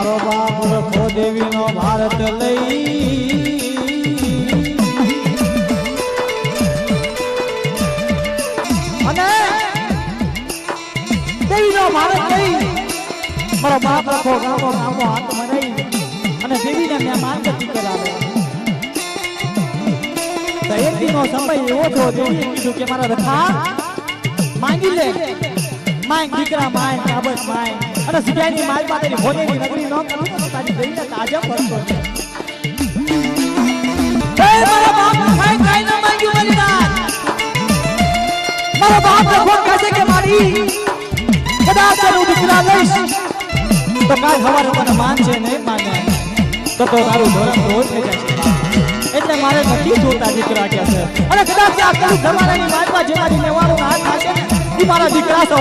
મારો બાપ રખો દેવી નો ભારત લઈ અને દેવી નો ભારત લઈ મારો બાપ રખો ગામો ગામો હાથ મનાઈ અને દેવીને મેં માનગતિ કરાવે. તો એક દિનો સમય એવો થયો દેવીએ કીધું કે મારા રખા માંગી લે માંગ દીકરા માંગ કાબત માંગ અને સિદ્ધાની માલ માટેની ભોલેની નગરી ન કરું તો તારી દેવીને તાજા પડતો છે. એ મારા બાપ કાઈ કાઈ ન માંગ્યું મારી વાત. મારા બાપ રખો કહે કે મારી કદાચ હું દીકરા લઈશ તો કાલ સવારે મને માનશે નહીં માને તો તારું ધોરણ રોજ થઈ જશે. એટલે મારે નથી જોતા દીકરા કે છે અને કદાચ આ કરું જમાનાની વાતમાં જેમાંથી લેવાનું હાથ થશે ને એ મારા દીકરા તો